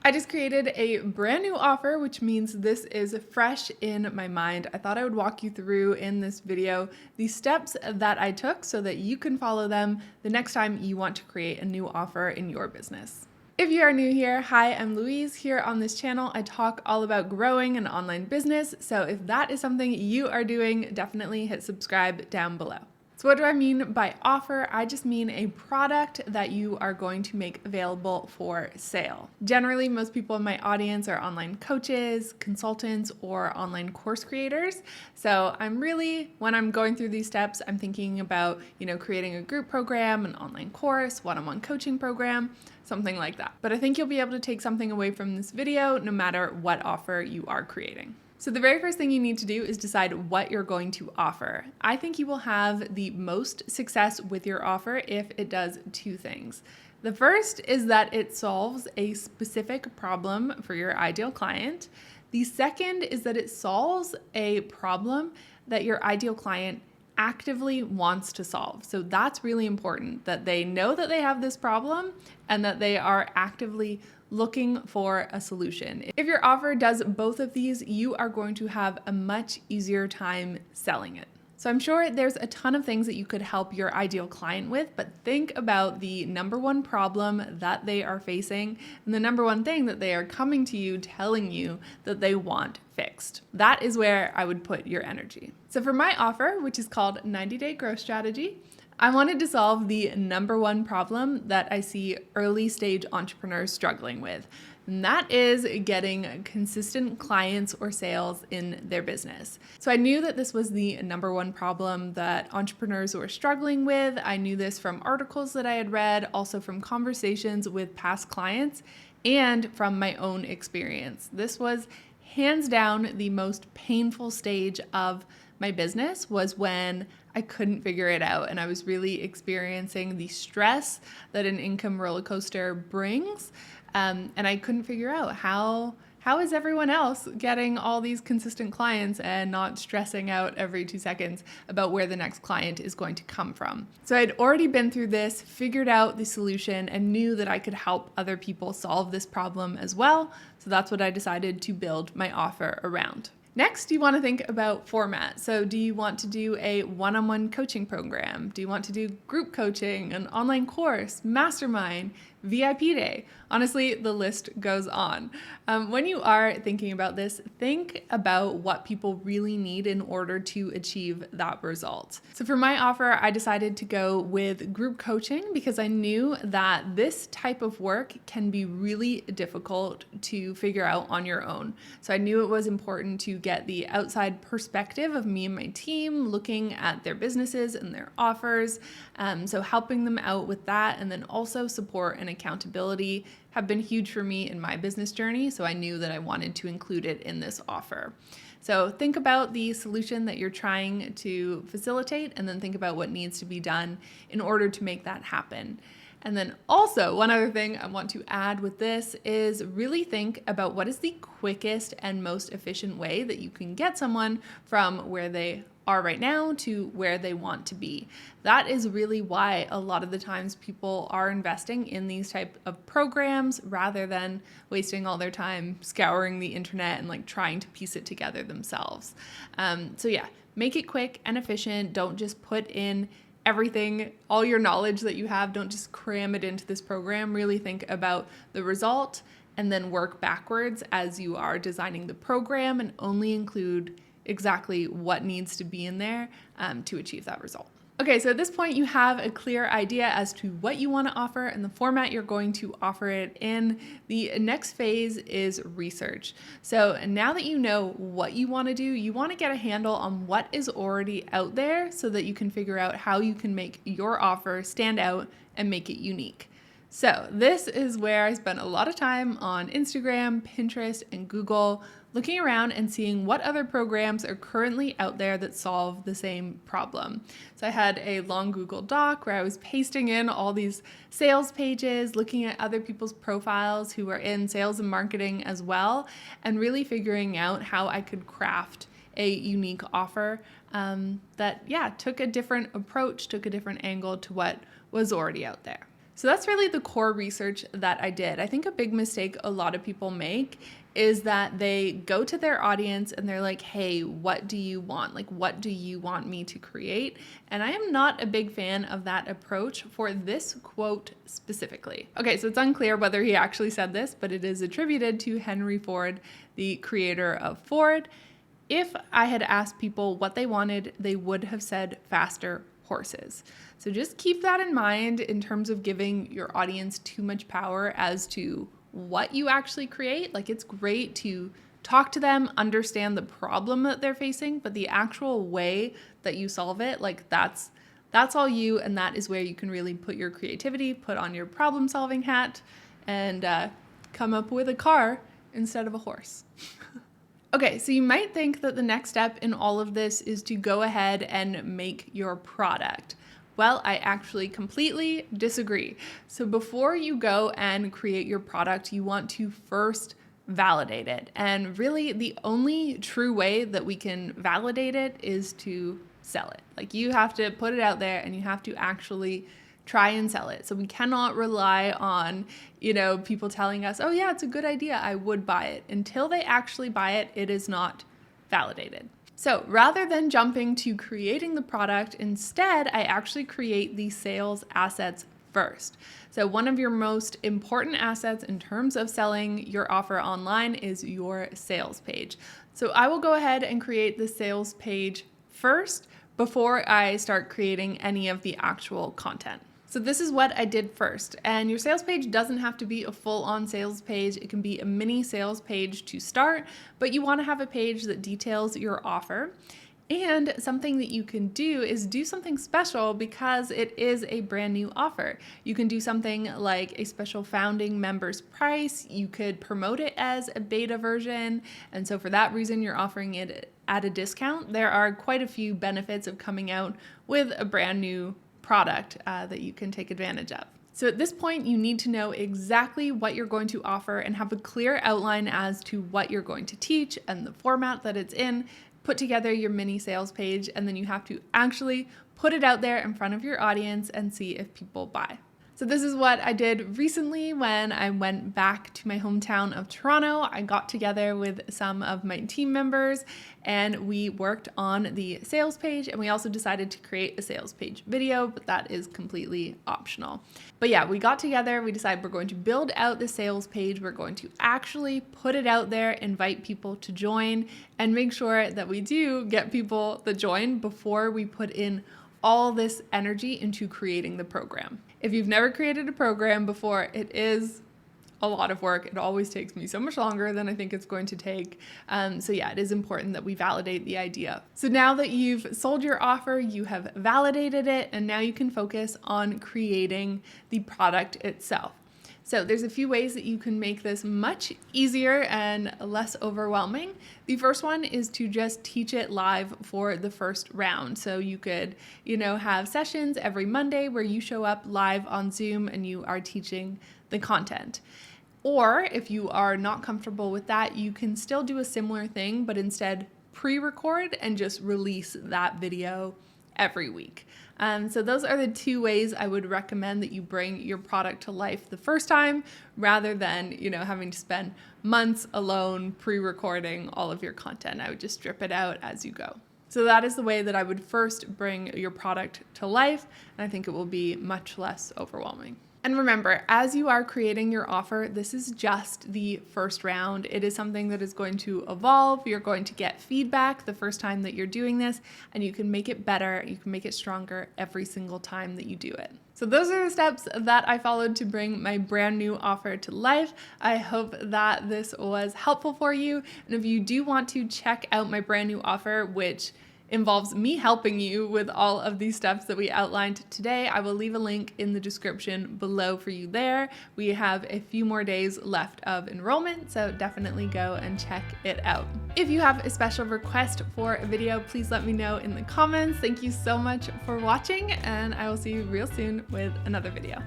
I just created a brand new offer, which means this is fresh in my mind. I thought I would walk you through in this video the steps that I took so that you can follow them the next time you want to create a new offer in your business. If you are new here, hi, I'm Louise. Here on this channel, I talk all about growing an online business. So if that is something you are doing, definitely hit subscribe down below. So what do I mean by offer? I just mean a product that you are going to make available for sale. Generally, most people in my audience are online coaches, consultants, or online course creators. So when I'm going through these steps, I'm thinking about, creating a group program, an online course, one-on-one coaching program, something like that. But I think you'll be able to take something away from this video no matter what offer you are creating. So the very first thing you need to do is decide what you're going to offer. I think you will have the most success with your offer if it does two things. The first is that it solves a specific problem for your ideal client. The second is that it solves a problem that your ideal client actively wants to solve. So that's really important, that they know that they have this problem and that they are actively looking for a solution. If your offer does both of these, you are going to have a much easier time selling it. So I'm sure there's a ton of things that you could help your ideal client with, but think about the number one problem that they are facing and the number one thing that they are coming to you telling you that they want fixed. That is where I would put your energy. So for my offer, which is called 90-Day Growth Strategy, I wanted to solve the number one problem that I see early stage entrepreneurs struggling with, and that is getting consistent clients or sales in their business. So I knew that this was the number one problem that entrepreneurs were struggling with. I knew this from articles that I had read, also from conversations with past clients, and from my own experience. This was hands down the most painful stage of my business, was when I couldn't figure it out and I was really experiencing the stress that an income roller coaster brings, and I couldn't figure out how is everyone else getting all these consistent clients and not stressing out every 2 seconds about where the next client is going to come from. So I'd already been through this, figured out the solution, and knew that I could help other people solve this problem as well. So that's what I decided to build my offer around. Next, you want to think about format. So do you want to do a one-on-one coaching program? Do you want to do group coaching, an online course, mastermind, VIP day? Honestly, the list goes on. When you are thinking about this, think about what people really need in order to achieve that result. So for my offer, I decided to go with group coaching because I knew that this type of work can be really difficult to figure out on your own. So I knew it was important to get the outside perspective of me and my team looking at their businesses and their offers. So helping them out with that, and then also support and accountability have been huge for me in my business journey. So I knew that I wanted to include it in this offer. So think about the solution that you're trying to facilitate, and then think about what needs to be done in order to make that happen. And then also, one other thing I want to add with this is really think about what is the quickest and most efficient way that you can get someone from where they are right now to where they want to be. That is really why a lot of the times people are investing in these type of programs rather than wasting all their time scouring the internet and trying to piece it together themselves. So yeah, make it quick and efficient. Don't just put in everything, all your knowledge that you have, don't just cram it into this program. Really think about the result and then work backwards as you are designing the program, and only include exactly what needs to be in there to achieve that result. Okay, so at this point you have a clear idea as to what you want to offer and the format you're going to offer it in. The next phase is research. So now that you know what you want to do, you want to get a handle on what is already out there so that you can figure out how you can make your offer stand out and make it unique. So this is where I spent a lot of time on Instagram, Pinterest, and Google, looking around and seeing what other programs are currently out there that solve the same problem. So I had a long Google Doc where I was pasting in all these sales pages, looking at other people's profiles who are in sales and marketing as well, and really figuring out how I could craft a unique offer that took a different approach, took a different angle to what was already out there. So that's really the core research that I did. I think a big mistake a lot of people make is that they go to their audience and they're like, hey, what do you want? Like, what do you want me to create? And I am not a big fan of that approach for this quote specifically. Okay, so it's unclear whether he actually said this, but it is attributed to Henry Ford, the creator of Ford. If I had asked people what they wanted, they would have said faster horses. So just keep that in mind in terms of giving your audience too much power as to what you actually create. Like, it's great to talk to them, understand the problem that they're facing, but the actual way that you solve it, like that's all you, and that is where you can really put your creativity, put on your problem solving hat, and come up with a car instead of a horse. Okay, so you might think that the next step in all of this is to go ahead and make your product. Well, I actually completely disagree. So before you go and create your product, you want to first validate it. And really, the only true way that we can validate it is to sell it. Like, you have to put it out there and you have to actually try and sell it. So we cannot rely on, people telling us, oh yeah, it's a good idea, I would buy it. Until they actually buy it, it is not validated. So rather than jumping to creating the product, instead, I actually create the sales assets first. So one of your most important assets in terms of selling your offer online is your sales page. So I will go ahead and create the sales page first before I start creating any of the actual content. So this is what I did first, and your sales page doesn't have to be a full-on sales page. It can be a mini sales page to start, but you want to have a page that details your offer. And something that you can do is do something special because it is a brand new offer. You can do something like a special founding members price. You could promote it as a beta version, and so for that reason, you're offering it at a discount. There are quite a few benefits of coming out with a brand new product that you can take advantage of. So at this point, you need to know exactly what you're going to offer and have a clear outline as to what you're going to teach and the format that it's in. Put together your mini sales page, and then you have to actually put it out there in front of your audience and see if people buy. So this is what I did recently when I went back to my hometown of Toronto. I got together with some of my team members and we worked on the sales page, and we also decided to create a sales page video, but that is completely optional. But yeah, we got together, we decided we're going to build out the sales page, we're going to actually put it out there, invite people to join, and make sure that we do get people that join before we put in all this energy into creating the program. If you've never created a program before, it is a lot of work. It always takes me so much longer than I think it's going to take. So yeah, it is important that we validate the idea. So now that you've sold your offer, you have validated it, and now you can focus on creating the product itself. So there's a few ways that you can make this much easier and less overwhelming. The first one is to just teach it live for the first round. So you could, have sessions every Monday where you show up live on Zoom and you are teaching the content. Or if you are not comfortable with that, you can still do a similar thing, but instead pre-record and just release that video every week. So those are the two ways I would recommend that you bring your product to life the first time, rather than, having to spend months alone pre-recording all of your content. I would just strip it out as you go. So that is the way that I would first bring your product to life, and I think it will be much less overwhelming. And remember, as you are creating your offer, this is just the first round. It is something that is going to evolve. You're going to get feedback the first time that you're doing this, and you can make it better. You can make it stronger every single time that you do it. So those are the steps that I followed to bring my brand new offer to life. I hope that this was helpful for you. And if you do want to check out my brand new offer, which involves me helping you with all of these steps that we outlined today, I will leave a link in the description below for you there. We have a few more days left of enrollment, so definitely go and check it out. If you have a special request for a video, please let me know in the comments. Thank you so much for watching, and I will see you real soon with another video.